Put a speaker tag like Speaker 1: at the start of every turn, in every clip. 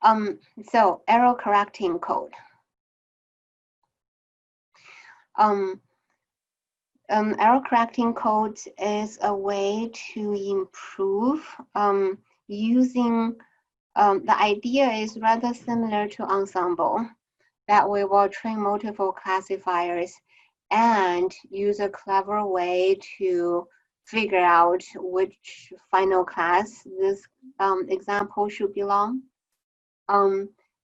Speaker 1: So error correcting code. Error correcting code is a way to improve using, the idea is rather similar to ensemble, that we will train multiple classifiers and use a clever way to figure out which final class this example should belong.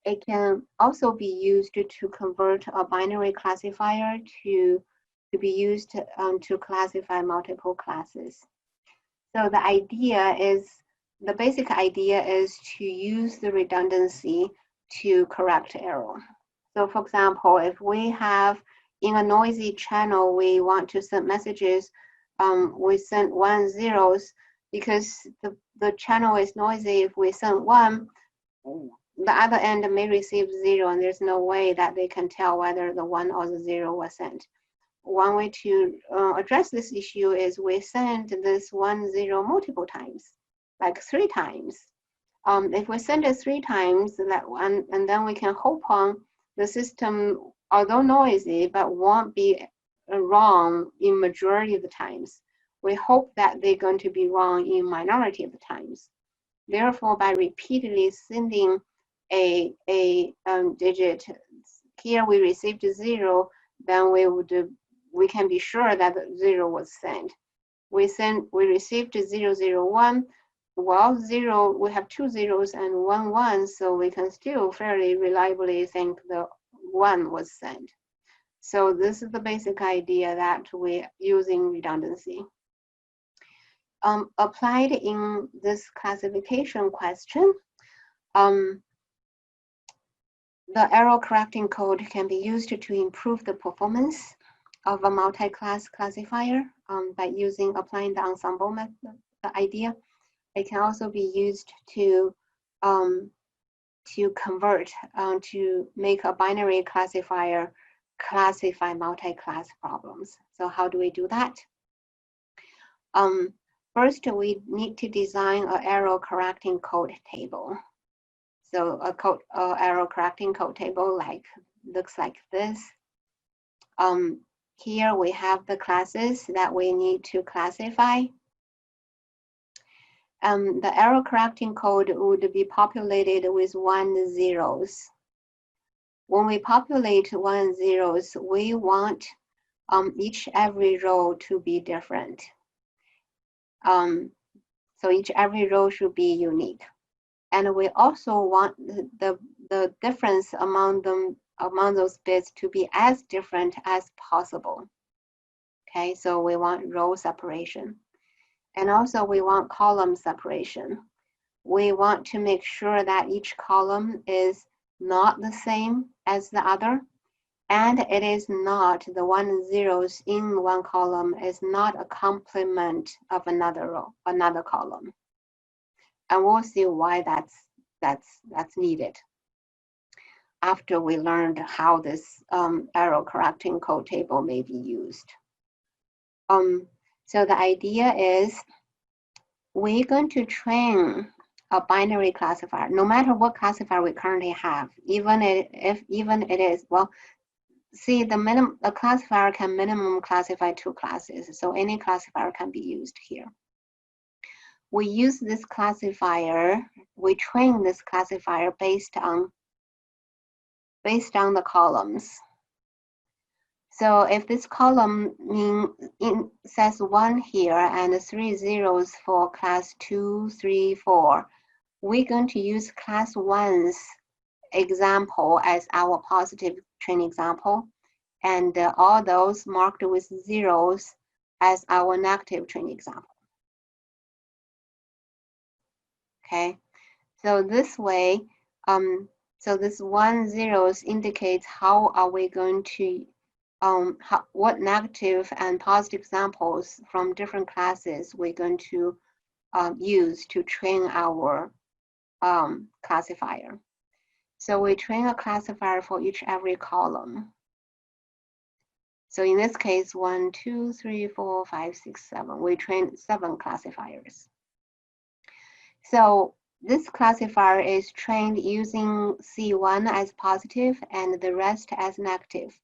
Speaker 1: It can also be used to convert a binary classifier to be used to classify multiple classes. So the basic idea is to use the redundancy to correct error. So for example, if we have in a noisy channel, we want to send messages, we send 1 zeros because the channel is noisy. If we send 1, the other end may receive 0, and there's no way that they can tell whether the 1 or the 0 was sent. One way to address this issue is we send this 1 0 multiple times, like 3 times. If we send it 3 times, that one, and then we can hope on the system, although noisy, but won't be wrong in majority of the times. We hope that they're going to be wrong in minority of the times. Therefore, by repeatedly sending a digit, here we received 0, then we can be sure that 0 was sent. We received 001. Well, 0, we have 2 zeros and 1 1, so we can still fairly reliably think the 1 was sent. So this is the basic idea that we're using redundancy. Applied in this classification question, the error correcting code can be used to improve the performance of a multi-class classifier by applying the ensemble method, the idea. It can also be used to convert, to make a binary classifier classify multi-class problems. So how do we do that? First, we need to design an error correcting code table. So a error correcting code table looks like this. Here we have the classes that we need to classify. The error correcting code would be populated with 1 zeros. When we populate 1 zeros, we want every row to be different. So every row should be unique. And we also want the difference among those bits to be as different as possible. Okay, so we want row separation. And also we want column separation. We want to make sure that each column is not the same as the other, and it is not the 1 zeros in one column is not a complement of another column. And we'll see why that's needed after we learned how this error correcting code table may be used. So the idea is we're going to train a binary classifier, no matter what classifier we currently have, even if it is, well, see, a classifier can minimum classify 2 classes, so any classifier can be used here. We use this classifier, we train this classifier based on the columns. So if this column says 1 here and 3 zeros for class 2, 3, 4, we're going to use class 1's example as our positive train example, and all those marked with zeros as our negative train example. Okay, so this way, so this 1 zeros indicates how are we going to what negative and positive examples from different classes we're going to use to train our classifier. So we train a classifier for every column. So in this case, 1, 2, 3, 4, 5, 6, 7. We train 7 classifiers. So this classifier is trained using C1 as positive and the rest as negative.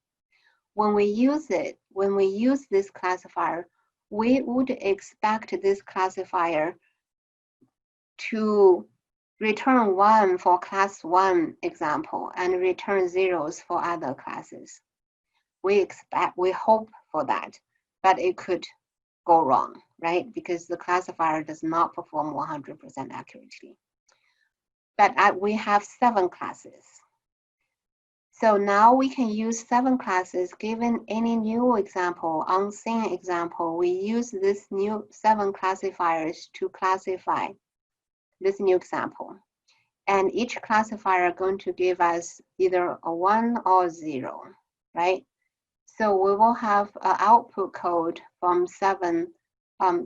Speaker 1: When we use this classifier, we would expect this classifier to return 1 for class 1 example and return zeros for other classes. We hope for that, but it could go wrong, right? Because the classifier does not perform 100% accurately. But we have 7 classes. So now we can use 7 classes. Given any new example, unseen example, we use this new 7 classifiers to classify this new example. And each classifier are going to give us either a 1 or 0, right? So we will have an output code from 7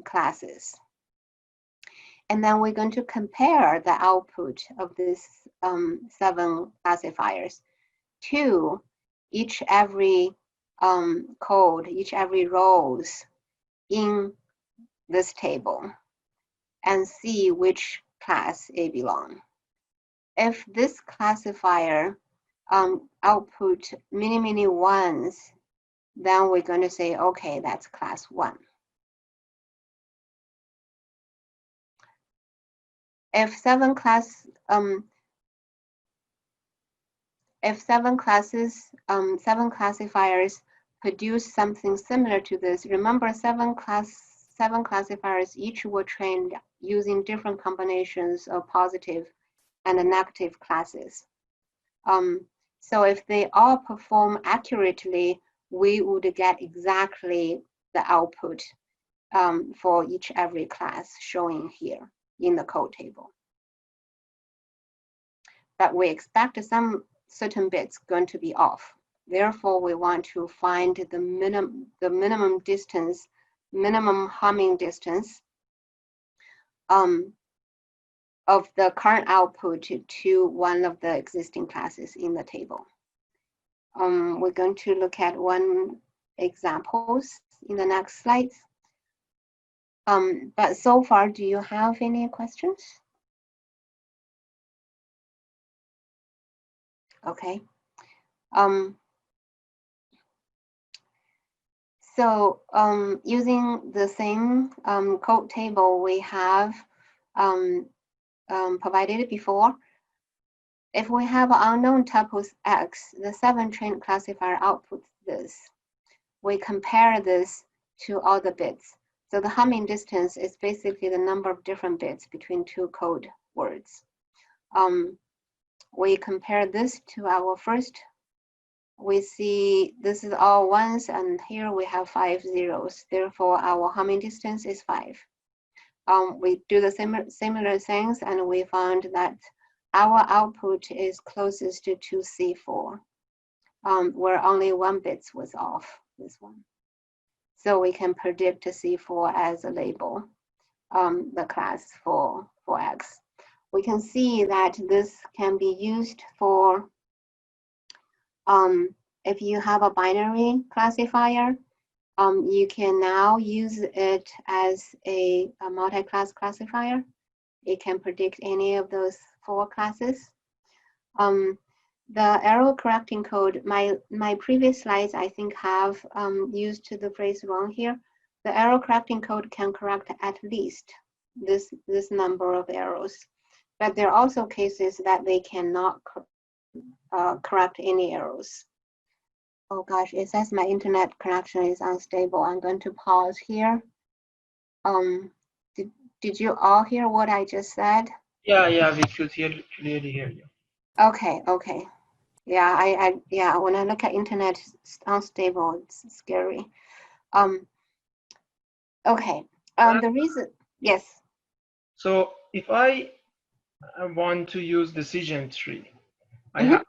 Speaker 1: classes. And then we're going to compare the output of these 7 classifiers to every code, every rows in this table and see which class it belongs. If this classifier output many ones, then we're going to say, okay, that's class 1. If 7 classes, 7 classifiers produce something similar to this, remember 7 classifiers each were trained using different combinations of positive and negative classes. So if they all perform accurately, we would get exactly the output for every class showing here in the code table. But we expect some certain bits going to be off. Therefore, we want to find the minimum distance, minimum humming distance of the current output to one of the existing classes in the table. We're going to look at one examples in the next slides. But so far, do you have any questions? Okay. So using the same code table we have provided before, if we have unknown tuples x, the 7 trained classifier outputs this. We compare this to all the bits. So the humming distance is basically the number of different bits between 2 code words. We compare this to our first. We see this is all ones, and here we have 5 zeros. Therefore, our humming distance is 5. We do the similar things, and we found that our output is closest to C4, where only 1 bit was off, this one. So we can predict C4 as a label, the class for X. We can see that this can be used for if you have a binary classifier, you can now use it as a multi-class classifier. It can predict any of those 4 classes. The error correcting code, my previous slides, I think, have used the phrase wrong here. The error correcting code can correct at least this number of errors. But there are also cases that they cannot correct any errors. Oh gosh, it says my internet connection is unstable. I'm going to pause here. Did you all hear what I just said?
Speaker 2: Yeah, we could clearly hear you.
Speaker 1: Okay. Yeah, yeah, when I look at internet, it's unstable, it's scary. Okay, the reason, yes.
Speaker 2: So if I want to use decision tree, I have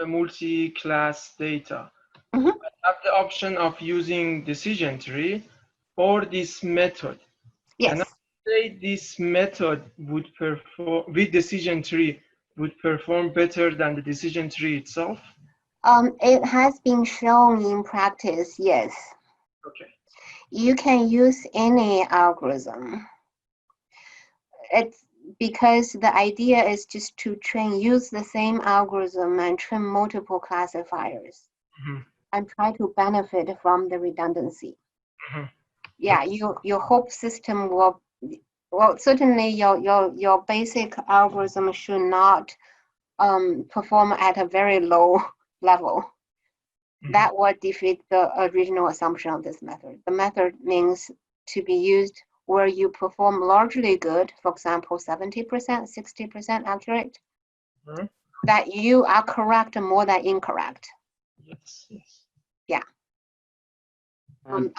Speaker 2: a multi-class data. I have the option of using decision tree or this method.
Speaker 1: Yes.
Speaker 2: Can I say this method would perform with decision tree would perform better than the decision tree itself?
Speaker 1: It has been shown in practice, yes.
Speaker 2: Okay.
Speaker 1: You can use any algorithm. because the idea is just to use the same algorithm and train multiple classifiers and try to benefit from the redundancy. Yeah, your hope system will, well, certainly your basic algorithm should not perform at a very low level. That would defeat the original assumption of this method. The method means to be used where you perform largely good, for example, 70%, 60% accurate, that you are correct more than incorrect.
Speaker 2: Yes, yes.
Speaker 1: Yeah.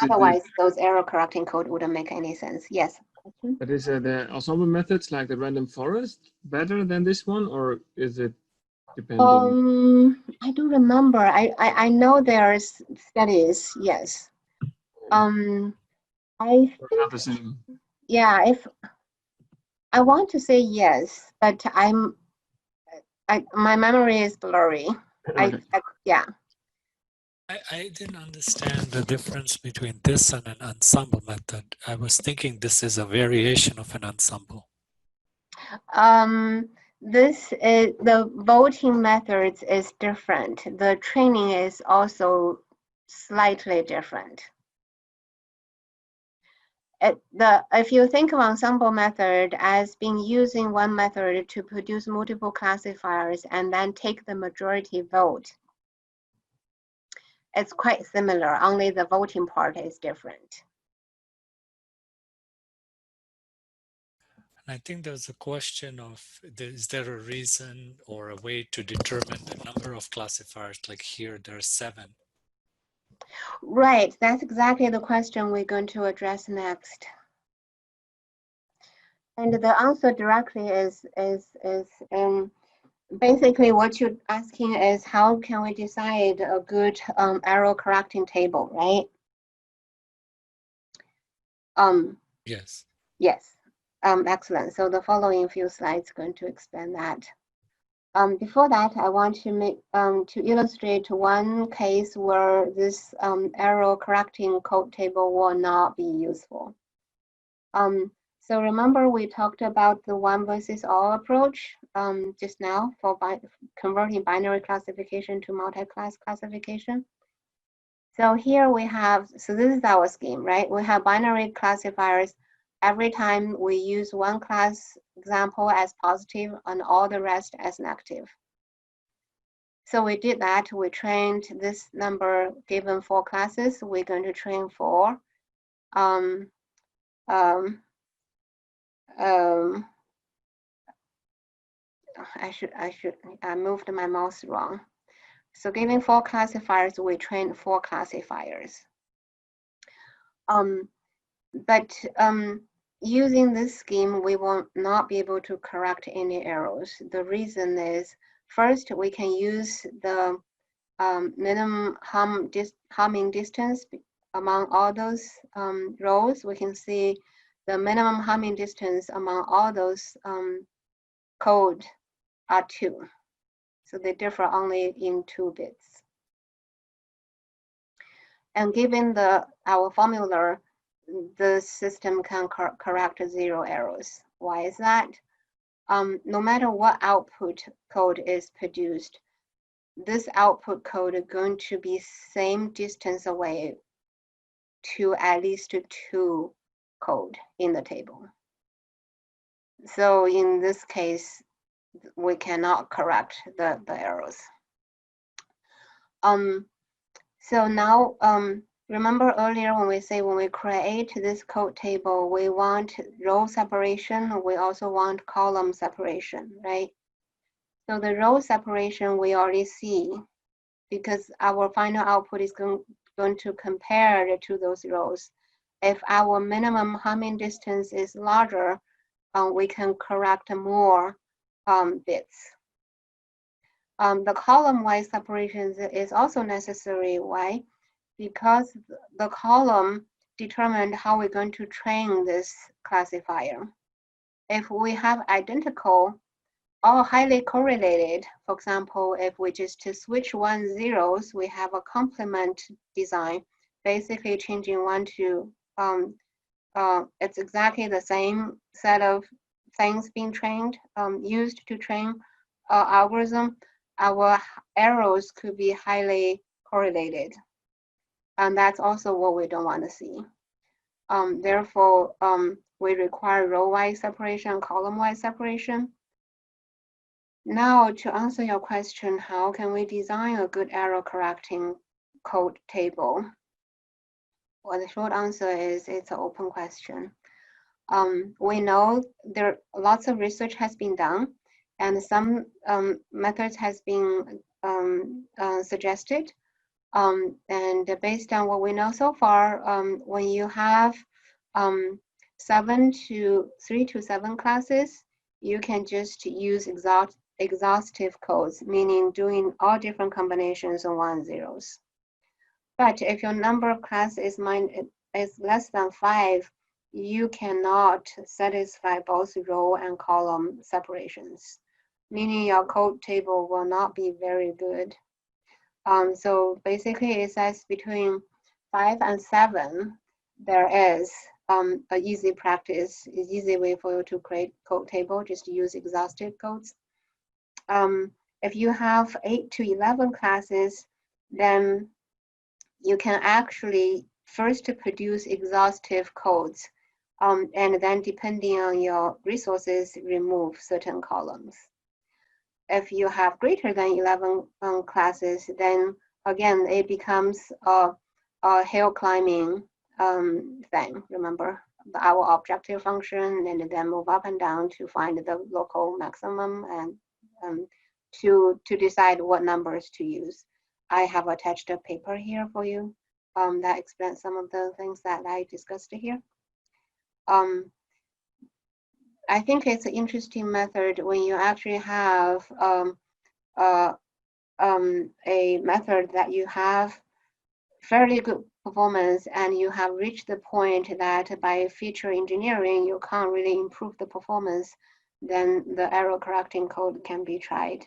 Speaker 1: Otherwise, those error correcting code wouldn't make any sense. Yes.
Speaker 3: But is the ensemble methods like the random forest better than this one, or is it depending?
Speaker 1: I don't remember. I know there's studies. Yes. I think
Speaker 3: Not the same.
Speaker 1: yeah. If I want to say yes, but my memory is blurry. Yeah.
Speaker 4: I didn't understand the difference between this and an ensemble method. I was thinking this is a variation of an ensemble.
Speaker 1: This is the voting methods is different. The training is also slightly different. If you think of ensemble method as being using one method to produce multiple classifiers and then take the majority vote, it's quite similar, only the voting part is different.
Speaker 4: And I think there's a question of, is there a reason or a way to determine the number of classifiers? Like here, there are 7.
Speaker 1: Right, that's exactly the question we're going to address next. And the answer directly is basically what you're asking is how can we decide a good error correcting table, right?
Speaker 4: Yes.
Speaker 1: Yes. Excellent. So the following few slides are going to explain that. Before that, I want to make to illustrate one case where this error correcting code table will not be useful. So remember we talked about the one versus all approach just now for converting binary classification to multi-class classification. So here we have, so this is our scheme, right? We have binary classifiers. Every time we use one class example as positive and all the rest as negative. So we did that. We trained this number given 4 classes. We're going to train 4. I moved my mouse wrong. So given 4 classifiers, we trained 4 classifiers. But using this scheme, we will not be able to correct any errors. The reason is, first, we can use the minimum harming distance among all those rows. We can see the minimum harming distance among all those code are 2. So they differ only in 2 bits. And given our formula, the system can correct 0 errors. Why is that? No matter what output code is produced, this output code is going to be same distance away to at least 2 code in the table. So in this case, we cannot correct the errors. So now, remember earlier when we create this code table, we want row separation, we also want column separation, right? So the row separation we already see because our final output is going to compare to those rows. If our minimum harming distance is larger, we can correct more bits. The column-wise separation is also necessary. Why? Because the column determined how we're going to train this classifier. If we have identical or highly correlated, for example, if we just switch 1 zeros, we have a complement design, basically changing 1 to, it's exactly the same set of things being trained, used to train algorithm, our errors could be highly correlated. And that's also what we don't want to see. Therefore, we require row-wise separation, column-wise separation. Now, to answer your question, how can we design a good error correcting code table? Well, the short answer is it's an open question. We know there lots of research has been done, and some methods has been suggested. And based on what we know so far, when you have 3 to 7 classes, you can just use exhaustive codes, meaning doing all different combinations of 1 zeros. But if your number of classes is less than 5, you cannot satisfy both row and column separations, meaning your code table will not be very good. So basically it says between 5 and 7, there is an easy practice, an easy way for you to create code table, just use exhaustive codes. If you have 8 to 11 classes, then you can actually first produce exhaustive codes, and then depending on your resources, remove certain columns. If you have greater than 11 classes, then again, it becomes a hill climbing thing, remember? Our objective function, and then move up and down to find the local maximum and to decide what numbers to use. I have attached a paper here for you that explains some of the things that I discussed here. I think it's an interesting method when you actually have a method that you have fairly good performance, and you have reached the point that by feature engineering, you can't really improve the performance, then the error correcting code can be tried.